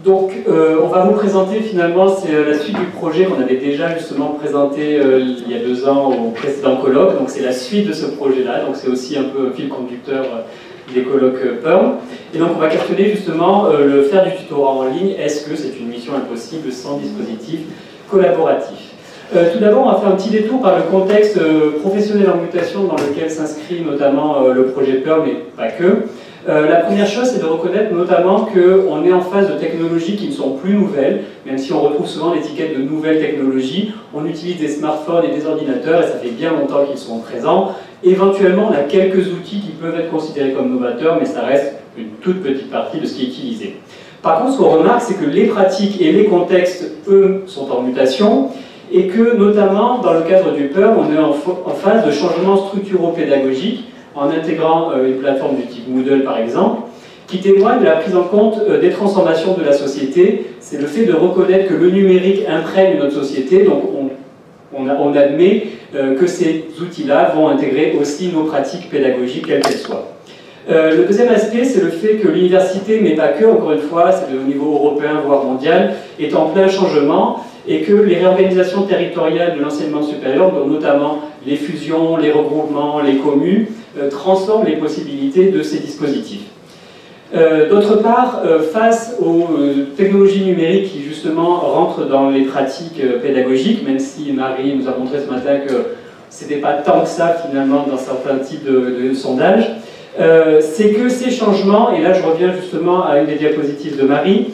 Donc, on va vous présenter finalement, c'est la suite du projet qu'on avait déjà justement présenté il y a 2 ans au précédent colloque. Donc, c'est la suite de ce projet-là. Donc, c'est aussi un peu un fil conducteur des colloques Perl. Et donc, on va questionner justement le faire du tutorat en ligne. Est-ce que c'est une mission impossible sans dispositif collaboratif? Tout d'abord, on va faire un petit détour par le contexte professionnel en mutation dans lequel s'inscrit notamment le projet Perl, mais pas que. La première chose, c'est de reconnaître notamment qu'on est en phase de technologies qui ne sont plus nouvelles, même si on retrouve souvent l'étiquette de nouvelles technologies. On utilise des smartphones et des ordinateurs, et ça fait bien longtemps qu'ils sont présents. Éventuellement, on a quelques outils qui peuvent être considérés comme novateurs, mais ça reste une toute petite partie de ce qui est utilisé. Par contre, ce qu'on remarque, c'est que les pratiques et les contextes, eux, sont en mutation, et que, notamment, dans le cadre du Perl, on est en phase de changements structuro-pédagogiques, en intégrant une plateforme du type Moodle par exemple, qui témoigne de la prise en compte des transformations de la société. C'est le fait de reconnaître que le numérique imprègne notre société, donc on admet que ces outils-là vont intégrer aussi nos pratiques pédagogiques, quelles qu'elles soient. Le deuxième aspect, c'est le fait que l'université, mais pas que, encore une fois, c'est au niveau européen, voire mondial, est en plein changement, et que les réorganisations territoriales de l'enseignement supérieur, donc notamment les fusions, les regroupements, les communes, transforment les possibilités de ces dispositifs. D'autre part, face aux technologies numériques qui justement rentrent dans les pratiques pédagogiques, même si Marie nous a montré ce matin que ce n'était pas tant que ça finalement dans certains types de sondages, c'est que ces changements, et là je reviens justement à une des diapositives de Marie,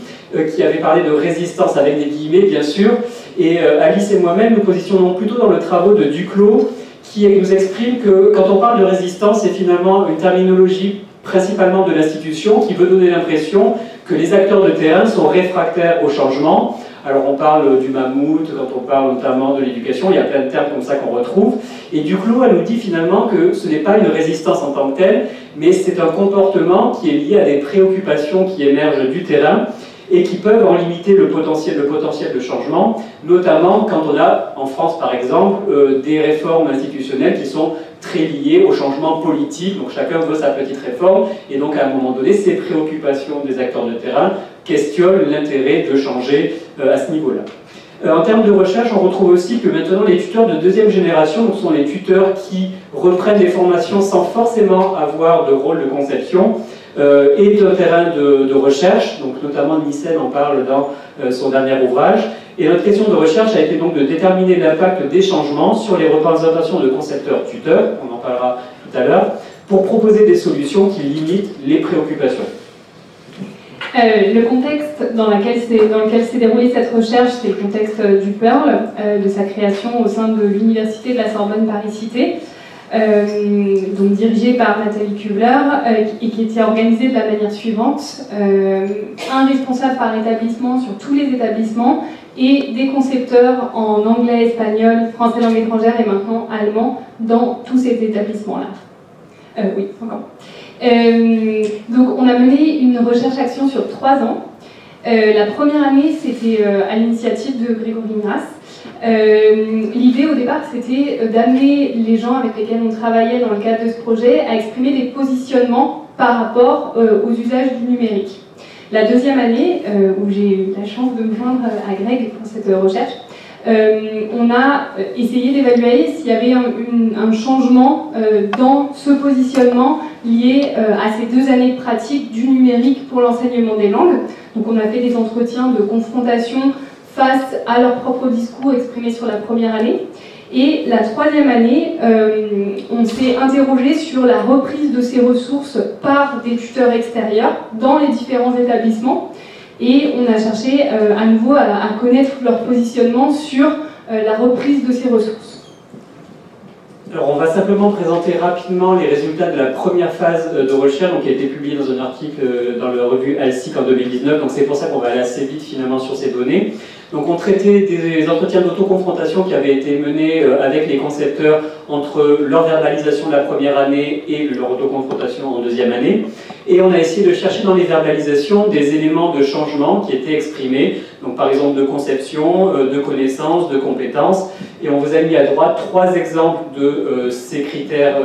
qui avait parlé de résistance avec des guillemets bien sûr, et Alice et moi-même nous positionnons plutôt dans le travaux de Duclos, qui nous exprime que quand on parle de résistance, c'est finalement une terminologie principalement de l'institution qui veut donner l'impression que les acteurs de terrain sont réfractaires au changement. Alors on parle du mammouth, quand on parle notamment de l'éducation, il y a plein de termes comme ça qu'on retrouve. Et Duclos, elle nous dit finalement que ce n'est pas une résistance en tant que telle, mais c'est un comportement qui est lié à des préoccupations qui émergent du terrain et qui peuvent en limiter le potentiel de changement, notamment quand on a, en France par exemple, des réformes institutionnelles qui sont très liées au changement politique, donc chacun veut sa petite réforme, et donc à un moment donné, ces préoccupations des acteurs de terrain questionnent l'intérêt de changer à ce niveau-là. En termes de recherche, on retrouve aussi que maintenant les tuteurs de 2e génération, donc sont les tuteurs qui reprennent des formations sans forcément avoir de rôle de conception, et un terrain de recherche, donc notamment Nissen en parle dans son dernier ouvrage. Et notre question de recherche a été donc de déterminer l'impact des changements sur les représentations de concepteurs-tuteurs, on en parlera tout à l'heure, pour proposer des solutions qui limitent les préoccupations. Le contexte dans lequel s'est déroulée cette recherche, c'est le contexte du Perl, de sa création au sein de l'Université de la Sorbonne Paris-Cité, donc dirigée par Nathalie Kubler, et qui était organisée de la manière suivante. Un responsable par établissement sur tous les établissements et des concepteurs en anglais, espagnol, français langue étrangère et maintenant allemand dans tous ces établissements-là. Oui, encore. Donc on a mené une recherche-action sur 3 ans. La première année, c'était à l'initiative de Grégory Mras. L'idée au départ, c'était d'amener les gens avec lesquels on travaillait dans le cadre de ce projet à exprimer des positionnements par rapport aux usages du numérique. La deuxième année, où j'ai eu la chance de me joindre à Greg pour cette recherche, on a essayé d'évaluer s'il y avait un changement dans ce positionnement lié à ces 2 années de pratique du numérique pour l'enseignement des langues. Donc on a fait des entretiens de confrontation face à leur propre discours exprimé sur la première année. Et la 3e année, on s'est interrogé sur la reprise de ces ressources par des tuteurs extérieurs dans les différents établissements. Et on a cherché à nouveau à connaître leur positionnement sur la reprise de ces ressources. Alors on va simplement présenter rapidement les résultats de la première phase de recherche, donc, qui a été publiée dans un article dans la revue ALSIC en 2019, donc c'est pour ça qu'on va aller assez vite finalement sur ces données. Donc on traitait des entretiens d'autoconfrontation qui avaient été menés avec les concepteurs entre leur verbalisation de la première année et leur autoconfrontation en 2e année. Et on a essayé de chercher dans les verbalisations des éléments de changement qui étaient exprimés, donc par exemple de conception, de connaissances, de compétences. Et on vous a mis à droite 3 exemples de ces critères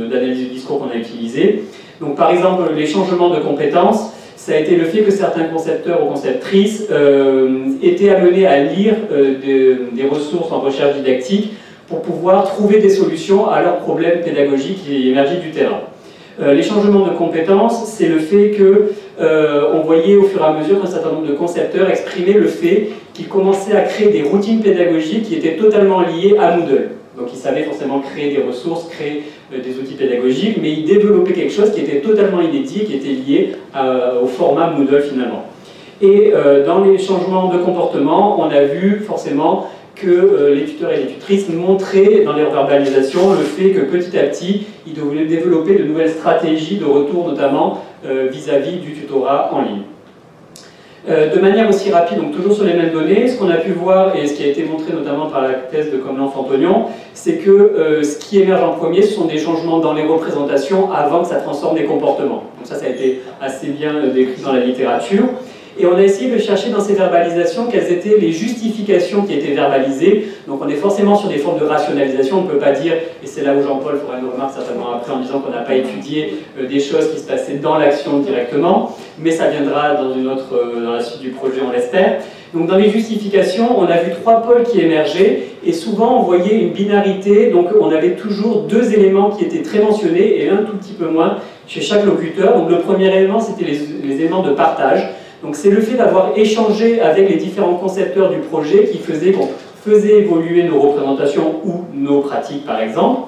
d'analyse du discours qu'on a utilisés. Donc par exemple, les changements de compétences, ça a été le fait que certains concepteurs ou conceptrices étaient amenés à lire des ressources en recherche didactique pour pouvoir trouver des solutions à leurs problèmes pédagogiques qui émergeaient du terrain. Les changements de compétences, c'est le fait qu'on voyait au fur et à mesure qu'un certain nombre de concepteurs exprimaient le fait qu'ils commençaient à créer des routines pédagogiques qui étaient totalement liées à Moodle. Donc ils savaient forcément créer des ressources, créer des outils pédagogiques, mais ils développaient quelque chose qui était totalement inédit, qui était lié au format Moodle finalement. Et dans les changements de comportement, on a vu forcément que les tuteurs et les tutrices montraient dans leur verbalisation le fait que petit à petit, ils devaient développer de nouvelles stratégies de retour, notamment vis-à-vis du tutorat en ligne. De manière aussi rapide, donc toujours sur les mêmes données, ce qu'on a pu voir et ce qui a été montré notamment par la thèse de Comlan-Fantonion, c'est que ce qui émerge en premier, ce sont des changements dans les représentations avant que ça transforme des comportements. Donc ça a été assez bien décrit dans la littérature. Et on a essayé de chercher dans ces verbalisations quelles étaient les justifications qui étaient verbalisées. Donc on est forcément sur des formes de rationalisation, on ne peut pas dire, et c'est là où Jean-Paul fera une remarque certainement après en disant qu'on n'a pas étudié des choses qui se passaient dans l'action directement, mais ça viendra dans la suite du projet, on l'espère. Donc dans les justifications, on a vu 3 pôles qui émergeaient, et souvent on voyait une binarité, donc on avait toujours 2 éléments qui étaient très mentionnés, et un tout petit peu moins chez chaque locuteur. Donc le premier élément, c'était les éléments de partage. Donc c'est le fait d'avoir échangé avec les différents concepteurs du projet qui faisait qu'on faisait évoluer nos représentations ou nos pratiques par exemple.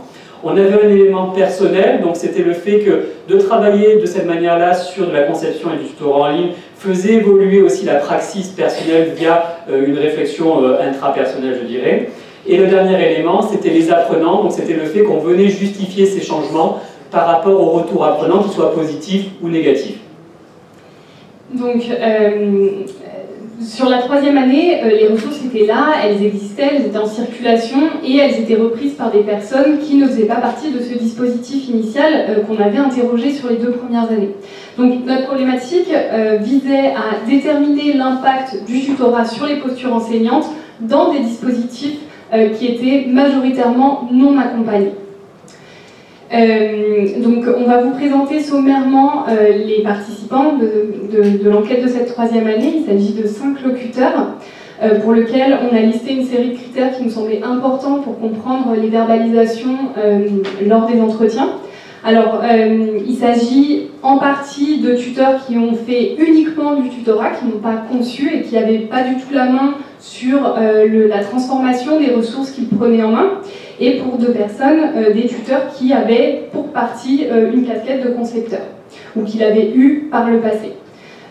On avait un élément personnel, donc c'était le fait que de travailler de cette manière-là sur de la conception et du tutorat en ligne faisait évoluer aussi la praxis personnelle via une réflexion intrapersonnelle, je dirais. Et le dernier élément, c'était les apprenants, donc c'était le fait qu'on venait justifier ces changements par rapport au retour apprenant, qu'il soit positif ou négatif. Donc, sur la 3e année, les ressources étaient là, elles existaient, elles étaient en circulation et elles étaient reprises par des personnes qui ne faisaient pas partie de ce dispositif initial qu'on avait interrogé sur les 2 premières années. Donc, notre problématique visait à déterminer l'impact du tutorat sur les postures enseignantes dans des dispositifs qui étaient majoritairement non accompagnés. Donc on va vous présenter sommairement les participants de l'enquête de cette 3e année. Il s'agit de 5 locuteurs pour lesquels on a listé une série de critères qui nous semblaient importants pour comprendre les verbalisations lors des entretiens. Alors il s'agit en partie de tuteurs qui ont fait uniquement du tutorat, qui n'ont pas conçu et qui n'avaient pas du tout la main sur la transformation des ressources qu'ils prenaient en main. Et pour 2 personnes, des tuteurs qui avaient pour partie une casquette de concepteur, ou qui l'avaient eu par le passé.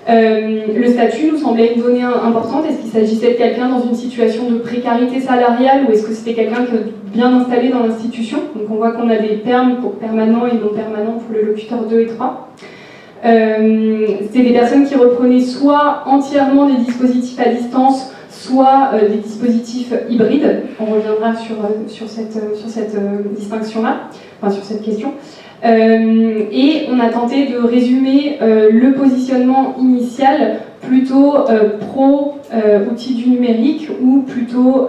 Le statut nous semblait une donnée importante. Est-ce qu'il s'agissait de quelqu'un dans une situation de précarité salariale, ou est-ce que c'était quelqu'un qui est bien installé dans l'institution? Donc on voit qu'on a des termes pour permanent et non permanent pour le locuteur 2 et 3. C'est des personnes qui reprenaient soit entièrement des dispositifs à distance, soit des dispositifs hybrides. On reviendra sur cette distinction-là, enfin sur cette question. Et on a tenté de résumer le positionnement initial plutôt pro outils du numérique ou plutôt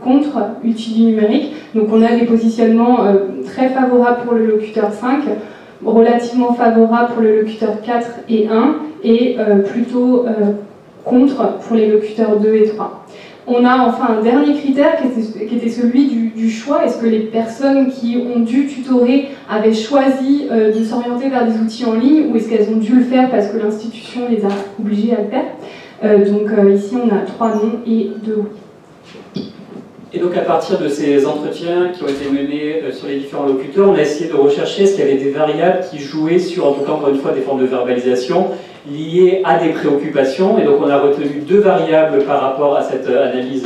contre outils du numérique. Donc on a des positionnements très favorables pour le locuteur 5, relativement favorables pour le locuteur 4 et 1, et plutôt contre pour les locuteurs 2 et 3. On a enfin un dernier critère qui était celui du choix. Est-ce que les personnes qui ont dû tutorer avaient choisi de s'orienter vers des outils en ligne, ou est-ce qu'elles ont dû le faire parce que l'institution les a obligées à le faire? Donc ici on a 3 non et 2 oui. Et donc à partir de ces entretiens qui ont été menés sur les différents locuteurs, on a essayé de rechercher est-ce qu'il y avait des variables qui jouaient sur, en tout cas encore une fois, des formes de verbalisation liées à des préoccupations. Et donc on a retenu 2 variables par rapport à cette analyse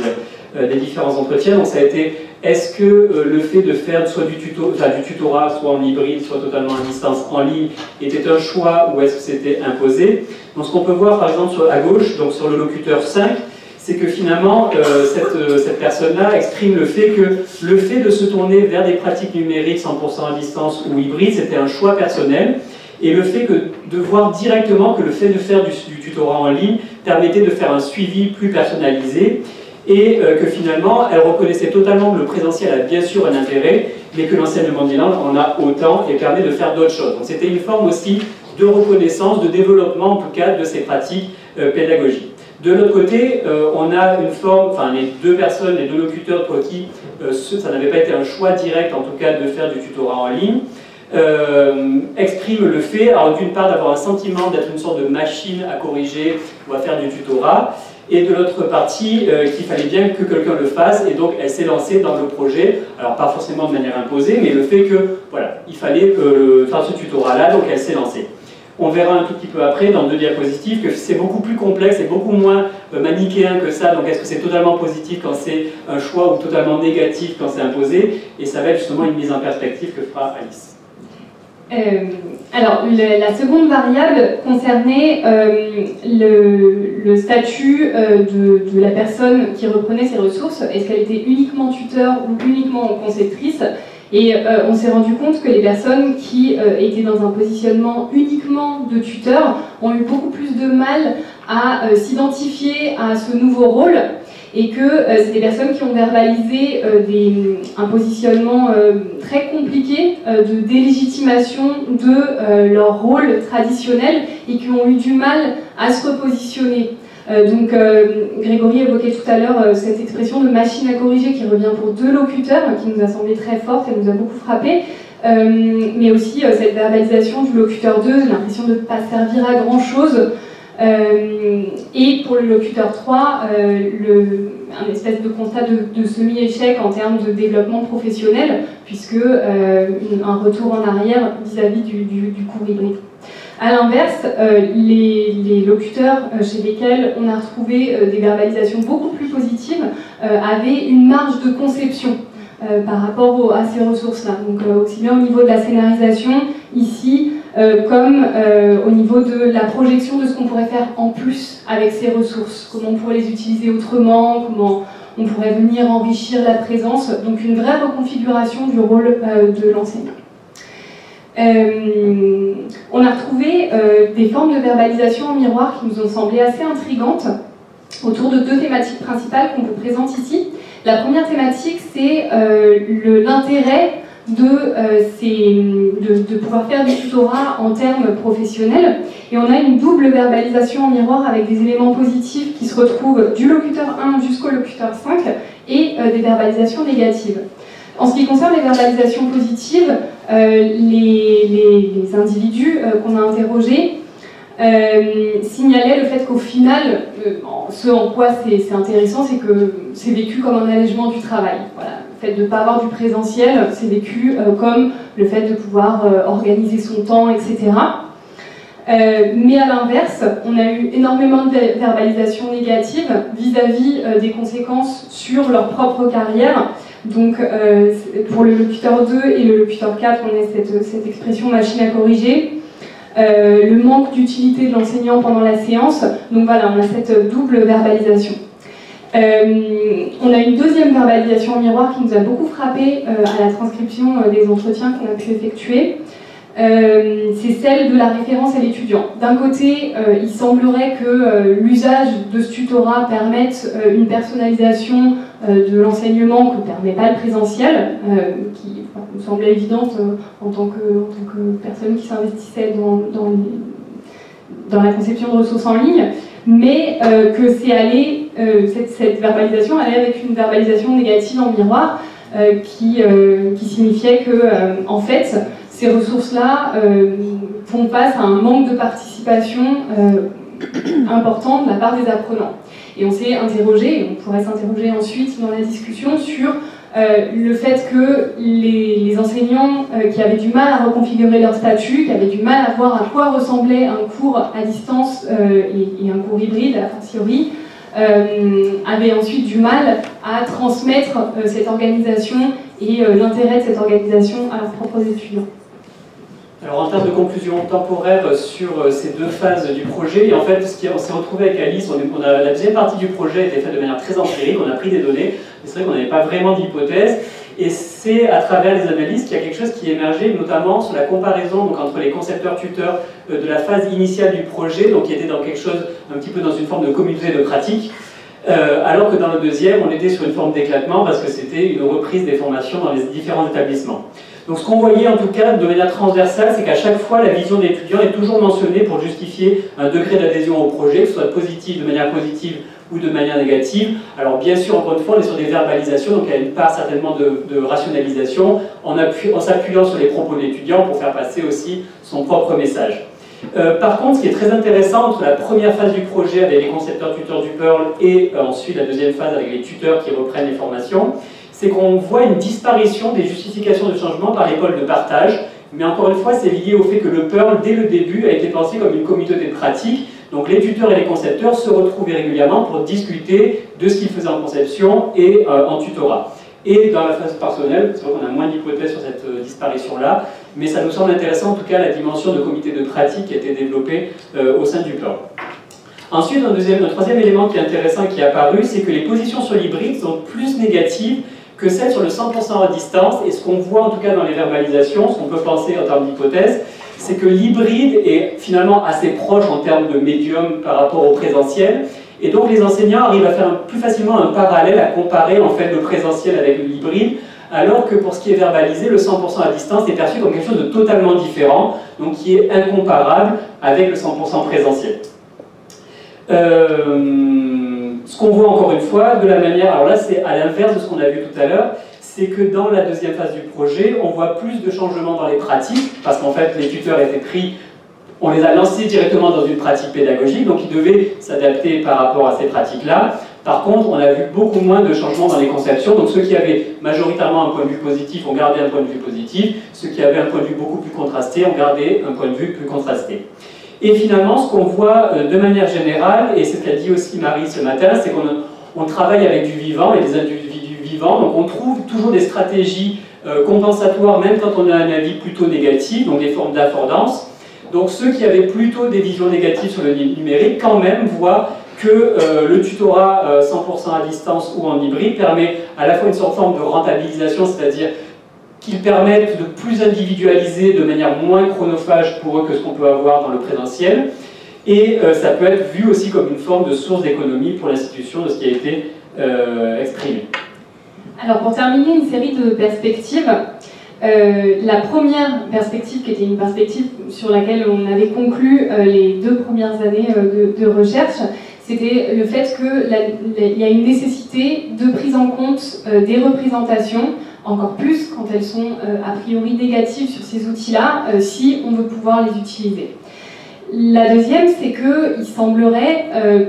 des différents entretiens. Donc ça a été est-ce que le fait de faire soit du tutorat, soit en hybride, soit totalement à distance en ligne, était un choix ou est-ce que c'était imposé? Donc ce qu'on peut voir par exemple à gauche, donc sur le locuteur 5, c'est que finalement, cette personne-là exprime le fait de se tourner vers des pratiques numériques 100% à distance ou hybride, c'était un choix personnel, et le fait de voir directement que le fait de faire du tutorat en ligne permettait de faire un suivi plus personnalisé, et que finalement, elle reconnaissait totalement que le présentiel a bien sûr un intérêt, mais que l'enseignement bilingue en a autant et permet de faire d'autres choses. Donc c'était une forme aussi de reconnaissance, de développement en tout cas de ces pratiques pédagogiques. De l'autre côté, on a une forme, enfin les deux personnes, les deux locuteurs pour qui ça n'avait pas été un choix direct en tout cas de faire du tutorat en ligne, expriment le fait, alors d'une part d'avoir un sentiment d'être une sorte de machine à corriger ou à faire du tutorat, et de l'autre partie qu'il fallait bien que quelqu'un le fasse, et donc elle s'est lancée dans le projet, alors pas forcément de manière imposée, mais le fait que, voilà, il fallait faire ce tutorat-là, donc elle s'est lancée. On verra un tout petit peu après, dans 2 diapositives, que c'est beaucoup plus complexe et beaucoup moins manichéen que ça, donc est-ce que c'est totalement positif quand c'est un choix ou totalement négatif quand c'est imposé, et ça va être justement une mise en perspective que fera Alice. Alors, la seconde variable concernait le statut de la personne qui reprenait ses ressources. Est-ce qu'elle était uniquement tuteur ou uniquement conceptrice? Et on s'est rendu compte que les personnes qui étaient dans un positionnement uniquement de tuteur ont eu beaucoup plus de mal à s'identifier à ce nouveau rôle, et que c'est des personnes qui ont verbalisé un positionnement très compliqué de délégitimation de leur rôle traditionnel et qui ont eu du mal à se repositionner. Donc Grégory évoquait tout à l'heure cette expression de machine à corriger qui revient pour 2 locuteurs, qui nous a semblé très forte, elle nous a beaucoup frappé, mais aussi cette verbalisation du locuteur 2, l'impression de ne pas servir à grand chose. Et pour le locuteur 3, un espèce de constat de semi-échec en termes de développement professionnel, puisque un retour en arrière vis-à-vis du cours hybride. A l'inverse, les locuteurs chez lesquels on a retrouvé des verbalisations beaucoup plus positives avaient une marge de conception par rapport à ces ressources-là. Donc aussi bien au niveau de la scénarisation, ici, comme au niveau de la projection de ce qu'on pourrait faire en plus avec ces ressources, comment on pourrait les utiliser autrement, comment on pourrait venir enrichir la présence, donc une vraie reconfiguration du rôle de l'enseignant. On a retrouvé des formes de verbalisation en miroir qui nous ont semblé assez intrigantes autour de 2 thématiques principales qu'on vous présente ici. La première thématique, c'est l'intérêt de pouvoir faire du tutorat en termes professionnels, et on a une double verbalisation en miroir avec des éléments positifs qui se retrouvent du locuteur 1 jusqu'au locuteur 5 et des verbalisations négatives. En ce qui concerne les verbalisations positives, les individus qu'on a interrogés signalaient le fait qu'au final, ce en quoi c'est intéressant, c'est que c'est vécu comme un allègement du travail. Voilà. Le fait de ne pas avoir du présentiel, c'est vécu comme le fait de pouvoir organiser son temps, etc. Mais à l'inverse, on a eu énormément de verbalisations négatives vis-à-vis des conséquences sur leur propre carrière. Donc pour le locuteur 2 et le locuteur 4, on a cette expression machine à corriger. Le manque d'utilité de l'enseignant pendant la séance. Donc voilà, on a cette double verbalisation. On a une deuxième verbalisation en miroir qui nous a beaucoup frappé à la transcription des entretiens qu'on a pu effectuer. C'est celle de la référence à l'étudiant. D'un côté, il semblerait que l'usage de ce tutorat permette une personnalisation de l'enseignement que ne permet pas le présentiel, qui me semblait évidente en tant que personne qui s'investissait dans la conception de ressources en ligne, mais que cette verbalisation allait avec une verbalisation négative en miroir qui signifiait que, en fait, ces ressources-là font face à un manque de participation important de la part des apprenants. Et on s'est interrogé, et on pourrait s'interroger ensuite dans la discussion, sur le fait que les enseignants qui avaient du mal à reconfigurer leur statut, qui avaient du mal à voir à quoi ressemblait un cours à distance et un cours hybride, a fortiori, avaient ensuite du mal à transmettre cette organisation et l'intérêt de cette organisation à leurs propres étudiants. Alors en termes de conclusion temporaire sur ces 2 phases du projet, et en fait on s'est retrouvé avec Alice, la deuxième partie du projet a été faite de manière très empirique, on a pris des données, mais c'est vrai qu'on n'avait pas vraiment d'hypothèse, et c'est à travers les analyses qu'il y a quelque chose qui émergeait, notamment sur la comparaison donc, entre les concepteurs-tuteurs de la phase initiale du projet, donc qui était dans quelque chose, un petit peu dans une forme de communauté de pratique, alors que dans le deuxième, on était sur une forme d'éclatement parce que c'était une reprise des formations dans les différents établissements. Donc ce qu'on voyait en tout cas de manière transversale, c'est qu'à chaque fois la vision des étudiants est toujours mentionnée pour justifier un degré d'adhésion au projet, que ce soit positif, de manière positive ou de manière négative. Alors bien sûr, encore une fois, on est sur des verbalisations, donc il y a une part certainement de rationalisation, en s'appuyant sur les propos de l'étudiant pour faire passer aussi son propre message. Par contre, ce qui est très intéressant entre la première phase du projet avec les concepteurs tuteurs du Perl et ensuite la deuxième phase avec les tuteurs qui reprennent les formations, c'est qu'on voit une disparition des justifications de changement par les pôles de partage, mais encore une fois, c'est lié au fait que le Perl, dès le début, a été pensé comme une communauté de pratique. Donc les tuteurs et les concepteurs se retrouvaient régulièrement pour discuter de ce qu'ils faisaient en conception et en tutorat. Et dans la phase personnelle, c'est vrai qu'on a moins d'hypothèses sur cette disparition-là, mais ça nous semble intéressant en tout cas la dimension de comité de pratique qui a été développée au sein du Perl. Ensuite, un troisième élément qui est intéressant qui est apparu, c'est que les positions sur l'hybride sont plus négatives que celles sur le 100% à distance, et ce qu'on voit en tout cas dans les verbalisations, ce qu'on peut penser en termes d'hypothèse, c'est que l'hybride est finalement assez proche en termes de médium par rapport au présentiel, et donc les enseignants arrivent à faire plus facilement un parallèle, à comparer en fait le présentiel avec l'hybride, alors que pour ce qui est verbalisé, le 100% à distance est perçu comme quelque chose de totalement différent, donc qui est incomparable avec le 100% présentiel. Ce qu'on voit encore une fois, de la manière, alors là c'est à l'inverse de ce qu'on a vu tout à l'heure, c'est que dans la deuxième phase du projet, on voit plus de changements dans les pratiques, parce qu'en fait les tuteurs étaient pris, on les a lancés directement dans une pratique pédagogique, donc ils devaient s'adapter par rapport à ces pratiques-là. Par contre, on a vu beaucoup moins de changements dans les conceptions, donc ceux qui avaient majoritairement un point de vue positif ont gardé un point de vue positif, ceux qui avaient un point de vue beaucoup plus contrasté ont gardé un point de vue plus contrasté. Et finalement, ce qu'on voit de manière générale, et c'est ce qu'a dit aussi Marie ce matin, c'est qu'on travaille avec du vivant et des individus vivants, donc on trouve toujours des stratégies compensatoires, même quand on a un avis plutôt négatif, donc des formes d'affordance. Donc ceux qui avaient plutôt des visions négatives sur le numérique, quand même, voient que le tutorat 100% à distance ou en hybride permet à la fois une forme de rentabilisation, c'est-à-dire qu'ils permettent de plus individualiser de manière moins chronophage pour eux que ce qu'on peut avoir dans le présentiel. Et ça peut être vu aussi comme une forme de source d'économie pour l'institution de ce qui a été exprimé. Alors pour terminer, une série de perspectives. La première perspective, qui était une perspective sur laquelle on avait conclu les 2 premières années de recherche, c'était le fait qu'il y a une nécessité de prise en compte des représentations, encore plus quand elles sont a priori négatives sur ces outils-là, si on veut pouvoir les utiliser. La deuxième, c'est qu'il semblerait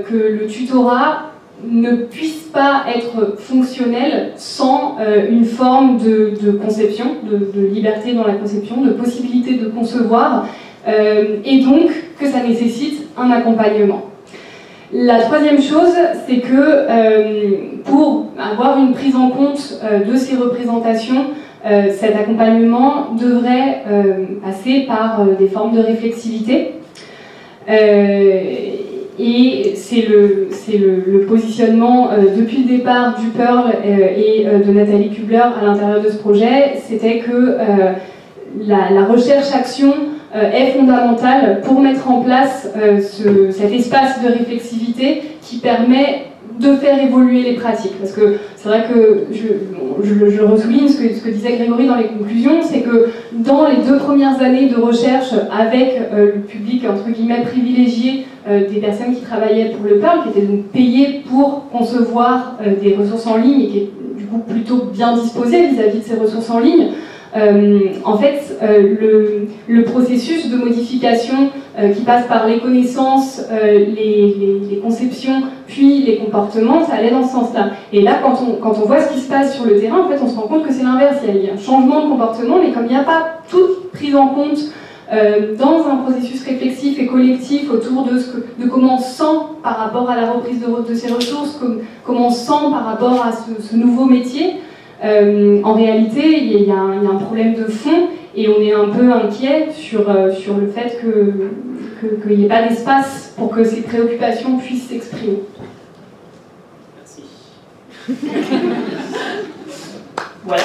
que le tutorat ne puisse pas être fonctionnel sans une forme de conception, de liberté dans la conception, de possibilité de concevoir, et donc que ça nécessite un accompagnement. La troisième chose, c'est que pour avoir une prise en compte de ces représentations, cet accompagnement devrait passer par des formes de réflexivité. Et c'est le positionnement depuis le départ du Perl et de Nathalie Kubler à l'intérieur de ce projet, c'était que la recherche-action est fondamentale pour mettre en place cet espace de réflexivité qui permet de faire évoluer les pratiques. Parce que c'est vrai que je ressouligne ce que disait Grégory dans les conclusions, c'est que dans les 2 premières années de recherche avec le public entre guillemets privilégié des personnes qui travaillaient pour le Perl, qui étaient donc payées pour concevoir des ressources en ligne et qui est du coup plutôt bien disposées vis-à-vis de ces ressources en ligne, en fait, le processus de modification qui passe par les connaissances, les conceptions, puis les comportements, ça allait dans ce sens-là. Et là, quand on voit ce qui se passe sur le terrain, en fait, on se rend compte que c'est l'inverse. Il y a un changement de comportement, mais comme il n'y a pas toute prise en compte dans un processus réflexif et collectif autour de comment on se sent par rapport à la reprise de ces ressources, comment on se sent par rapport à ce nouveau métier, en réalité, il y a un problème de fond et on est un peu inquiet sur le fait qu'il n'y ait pas d'espace pour que ces préoccupations puissent s'exprimer. Merci. Voilà.